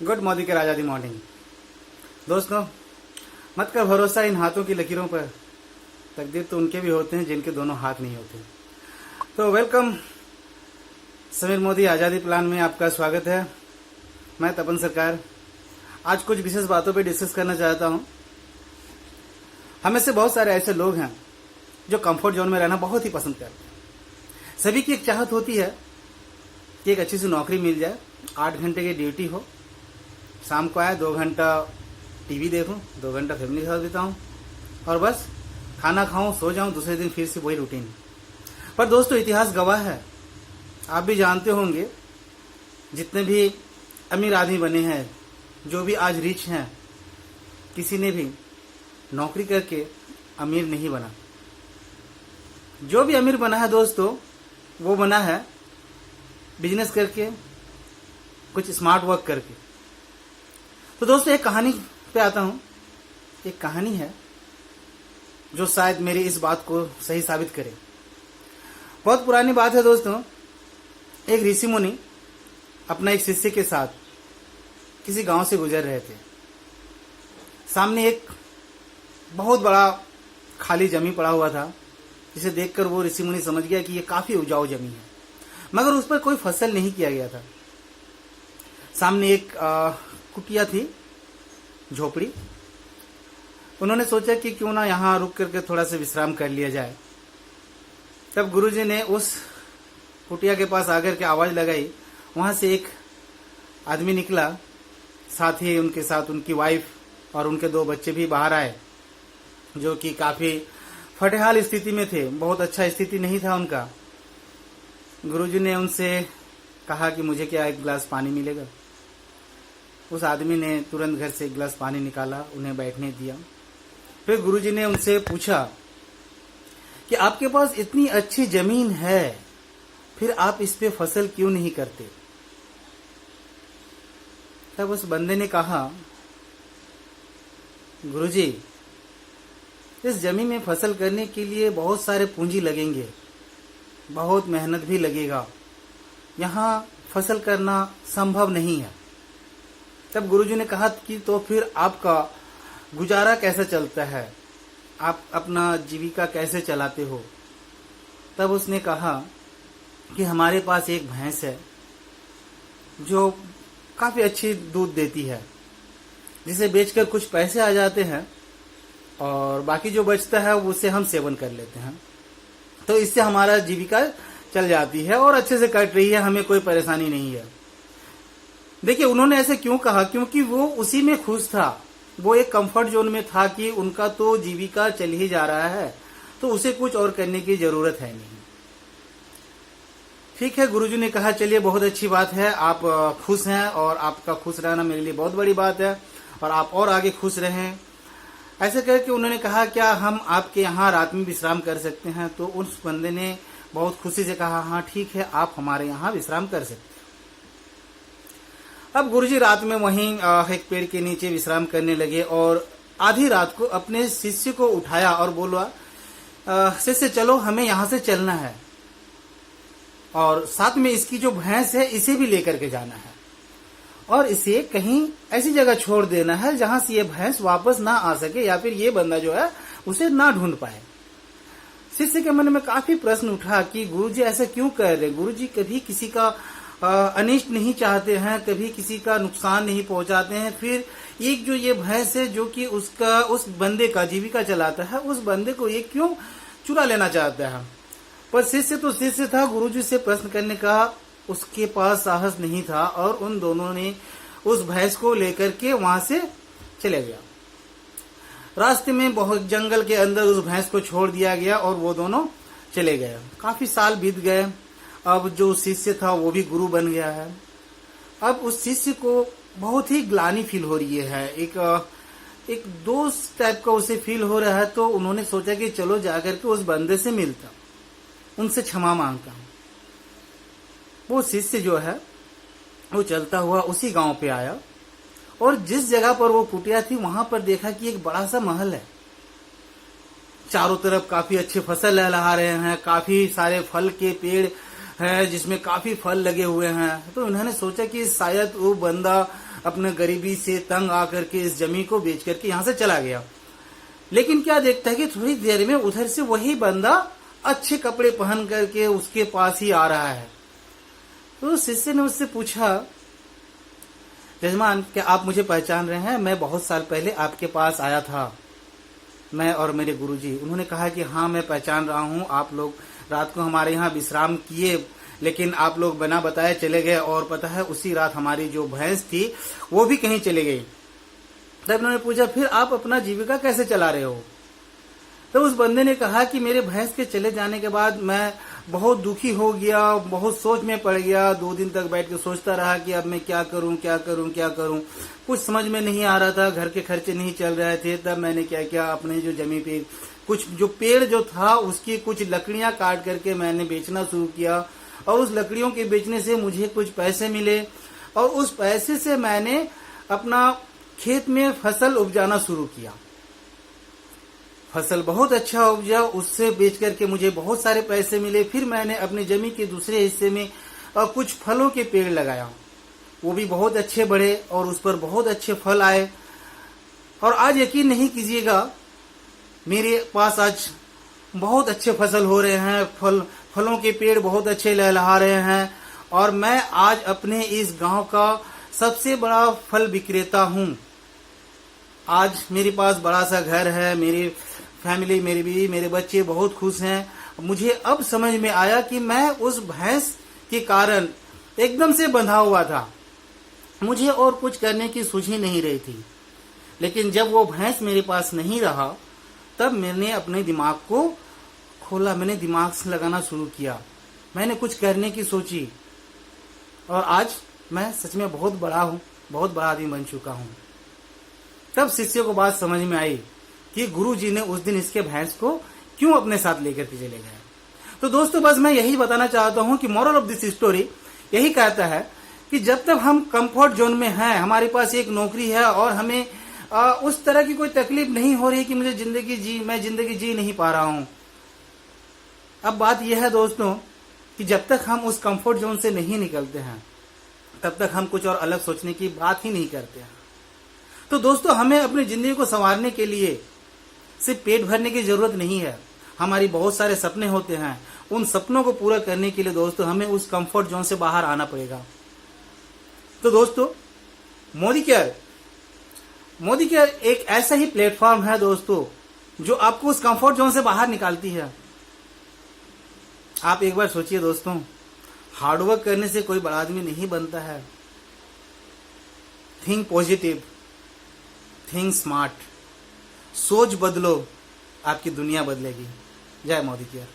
Good Modi के राजा दी morning. दोस्तों, मत कर भरोसा इन हाथों की लकीरों पर, तकदीर तो उनके भी होते हैं जिनके दोनों हाथ नहीं होते। तो वेलकम समीर मोदी आज़ादी प्लान में आपका स्वागत है। मैं तपन सरकार आज कुछ विशेष बातों पे डिस्कस करना चाहता हूँ। हमें से बहुत सारे ऐसे लोग हैं जो कंफर्ट जोन में रहना बहुत ही पसंद करते हैं। सभी की एक चाहत होती है कि एक अच्छी सी नौकरी मिल जाए, 8 घंटे की ड्यूटी हो, शाम को आए 2 घंटा टीवी देखूं, 2 घंटा फैमिली के साथ बिताऊं और बस खाना खाऊं, सो जाऊं, दूसरे दिन फिर से वही रूटीन। पर दोस्तों, इतिहास गवाह है, आप भी जानते होंगे, जितने भी अमीर आदमी बने हैं, जो भी आज रिच हैं, किसी ने भी नौकरी करके अमीर नहीं बना। जो भी अमीर बना है दोस्तों, वो बना है बिजनेस करके, कुछ स्मार्ट वर्क करके। तो दोस्तों, एक कहानी पे आता हूं। एक कहानी है जो शायद मेरी इस बात को सही साबित करे। बहुत पुरानी बात है दोस्तों। एक ऋषि मुनि अपना एक शिष्य के साथ किसी गांव से गुजर रहे थे। सामने एक बहुत बड़ा खाली जमीन पड़ा हुआ था, जिसे देखकर वो ऋषि मुनि समझ गया कि ये काफी उपजाऊ जमीन है, मगर उस पर कोई फसल नहीं किया गया था। सामने एक कुटिया थी, झोपड़ी। उन्होंने सोचा कि क्यों ना यहाँ रुक करके थोड़ा सा विश्राम कर लिया जाए। तब गुरुजी ने उस कुटिया के पास आकर के आवाज लगाई। वहां से एक आदमी निकला, साथ ही उनके साथ उनकी वाइफ और उनके 2 बच्चे भी बाहर आए, जो कि काफी फटेहाल स्थिति में थे, बहुत अच्छा स्थिति नहीं था उनका। गुरुजी ने उनसे कहा कि मुझे क्या एक गिलास पानी मिलेगा। उस आदमी ने तुरंत घर से एक गिलास पानी निकाला, उन्हें बैठने दिया। फिर गुरुजी ने उनसे पूछा कि आपके पास इतनी अच्छी जमीन है, फिर आप इस पे फसल क्यों नहीं करते। तब उस बंदे ने कहा, गुरुजी, इस जमीन में फसल करने के लिए बहुत सारे पूंजी लगेंगे, बहुत मेहनत भी लगेगा, यहाँ फसल करना संभव नहीं है। तब गुरुजी ने कहा कि तो फिर आपका गुजारा कैसे चलता है, आप अपना जीविका कैसे चलाते हो। तब उसने कहा कि हमारे पास एक भैंस है जो काफी अच्छी दूध देती है, जिसे बेचकर कुछ पैसे आ जाते हैं और बाकी जो बचता है उसे हम सेवन कर लेते हैं। तो इससे हमारा जीविका चल जाती है और अच्छे से कट रही है, हमें कोई परेशानी नहीं है। देखिए, उन्होंने ऐसे क्यों कहा? क्योंकि वो उसी में खुश था, वो एक कंफर्ट जोन में था कि उनका तो जीविका चल ही जा रहा है, तो उसे कुछ और करने की जरूरत है नहीं। ठीक है, गुरुजी ने कहा, चलिए बहुत अच्छी बात है, आप खुश हैं और आपका खुश रहना मेरे लिए बहुत बड़ी बात है और आप और आगे खुश रहें। ऐसे करके उन्होंने कहा, क्या हम आपके यहाँ रात में विश्राम कर सकते हैं? तो उस बंदे ने बहुत खुशी से कहा, हाँ ठीक है, आप हमारे यहाँ विश्राम कर सकते हैं। अब गुरुजी रात में वहीं एक पेड़ के नीचे विश्राम करने लगे और आधी रात को अपने शिष्य को उठाया और बोला, शिष्य चलो, हमें यहाँ से चलना है और साथ में इसकी जो भैंस है इसे भी लेकर के जाना है और इसे कहीं ऐसी जगह छोड़ देना है जहां से ये भैंस वापस ना आ सके या फिर ये बंदा जो है उसे ना ढूंढ पाए। शिष्य के मन में काफी प्रश्न उठा कि गुरुजी ऐसा क्यों कर रहे। गुरुजी कभी किसी का अनिष्ट नहीं चाहते हैं, कभी किसी का नुकसान नहीं पहुंचाते हैं। फिर एक जो ये भैंस है जो कि उस बंदे का जीविका चलाता है, उस बंदे को ये क्यों चुरा लेना चाहता है। पर शिष्य तो शिष्य था, गुरुजी से प्रश्न करने का उसके पास साहस नहीं था और उन दोनों ने उस भैंस को लेकर के वहां से चले गया। रास्ते में बहुत जंगल के अंदर उस भैंस को छोड़ दिया गया और वो दोनों चले गए। काफी साल बीत गए। अब जो शिष्य था वो भी गुरु बन गया है। अब उस शिष्य को बहुत ही ग्लानि फील हो रही है, एक दोस्त टाइप का उसे फील हो रहा है। तो उन्होंने सोचा कि चलो जाकर के उस बंदे से मिलता, उनसे क्षमा मांगता हूं। वो शिष्य जो है वो चलता हुआ उसी गांव पे आया और जिस जगह पर वो कुटिया थी वहां पर देखा कि एक बड़ा सा महल है। चारों तरफ काफी अच्छे फसल लहलहा रहे हैं, काफी सारे फल के पेड़ है जिसमें काफी फल लगे हुए हैं। तो उन्होंने सोचा कि शायद वो बंदा अपने गरीबी से तंग आकर के इस जमीन को बेच करके यहाँ से चला गया। लेकिन क्या देखता है कि थोड़ी देर में उधर से वही बंदा अच्छे कपड़े पहन करके उसके पास ही आ रहा है। तो शिष्य ने उससे पूछा, यजमान क्या आप मुझे पहचान रहे हैं? मैं बहुत साल पहले आपके पास आया था, मैं और मेरे गुरुजी। उन्होंने कहा कि हाँ मैं पहचान रहा हूँ, आप लोग रात को हमारे यहाँ विश्राम किए, लेकिन आप लोग बिना बताए चले गए, और पता है उसी रात हमारी जो भैंस थी वो भी कहीं चली गई। तब उन्होंने पूछा फिर आप अपना जीविका कैसे चला रहे हो? तो उस बंदे ने कहा कि मेरे भैंस के चले जाने के बाद मैं बहुत दुखी हो गया, बहुत सोच में पड़ गया। 2 दिन तक बैठ के सोचता रहा कि अब मैं क्या करूं क्या करूं क्या करूं, कुछ समझ में नहीं आ रहा था, घर के खर्चे नहीं चल रहे थे। तब मैंने क्या किया, अपने जो जमीन पे कुछ जो पेड़ जो था उसकी कुछ लकड़ियां काट करके मैंने बेचना शुरू किया, और उस लकड़ियों के बेचने से मुझे कुछ पैसे मिले, और उस पैसे से मैंने अपना खेत में फसल उपजाना शुरू किया। फसल बहुत अच्छा उपजा, उससे बेच करके मुझे बहुत सारे पैसे मिले। फिर मैंने अपनी जमीन के दूसरे हिस्से में कुछ फलों के पेड़ लगाया, वो भी बहुत अच्छे बढ़े और उस पर बहुत अच्छे फल आए। और आज यकीन नहीं कीजिएगा, मेरे पास आज बहुत अच्छे फसल हो रहे हैं, फलों के पेड़ बहुत अच्छे लहलहा रहे हैं, और मैं आज अपने इस गांव का सबसे बड़ा फल विक्रेता हूं। आज मेरे पास बड़ा सा घर है, मेरी फैमिली, मेरी बीवी, मेरे बच्चे बहुत खुश हैं। मुझे अब समझ में आया कि मैं उस भैंस के कारण एकदम से बंधा हुआ था, मुझे और कुछ करने की सूझ ही नहीं रही थी। लेकिन जब वो भैंस मेरे पास नहीं रहा, तब मैंने अपने दिमाग को खोला, मैंने दिमाग से लगाना शुरू किया, मैंने कुछ करने की सोची, और आज मैं सच में बहुत बड़ा हूँ, बहुत बड़ा आदमी बन चुका हूँ। तब शिष्य को बात समझ में आई कि गुरुजी ने उस दिन इसके भैंस को क्यों अपने साथ लेकर के चले गए। तो दोस्तों बस मैं यही बताना चाहता हूं कि मोरल ऑफ दिस स्टोरी यही कहता है कि जब तक हम कंफर्ट जोन में हैं, हमारे पास एक नौकरी है और हमें उस तरह की कोई तकलीफ नहीं हो रही कि मैं जिंदगी जी नहीं पा रहा हूं। अब बात यह है दोस्तों कि जब तक हम उस कंफर्ट जोन से नहीं निकलते हैं, तब तक हम कुछ और अलग सोचने की बात ही नहीं करते हैं। तो दोस्तों हमें अपनी जिंदगी को संवारने के लिए सिर्फ पेट भरने की जरूरत नहीं है, हमारी बहुत सारे सपने होते हैं। उन सपनों को पूरा करने के लिए दोस्तों हमें उस कंफर्ट जोन से बाहर आना पड़ेगा। तो दोस्तों मोदी केयर एक ऐसा ही प्लेटफॉर्म है दोस्तों जो आपको उस कंफर्ट जोन से बाहर निकालती है। आप एक बार सोचिए दोस्तों, हार्डवर्क करने से कोई बड़ा आदमी नहीं बनता है। थिंक पॉजिटिव, थिंक स्मार्ट, सोच बदलो, आपकी दुनिया बदलेगी। जय मोदी केयर।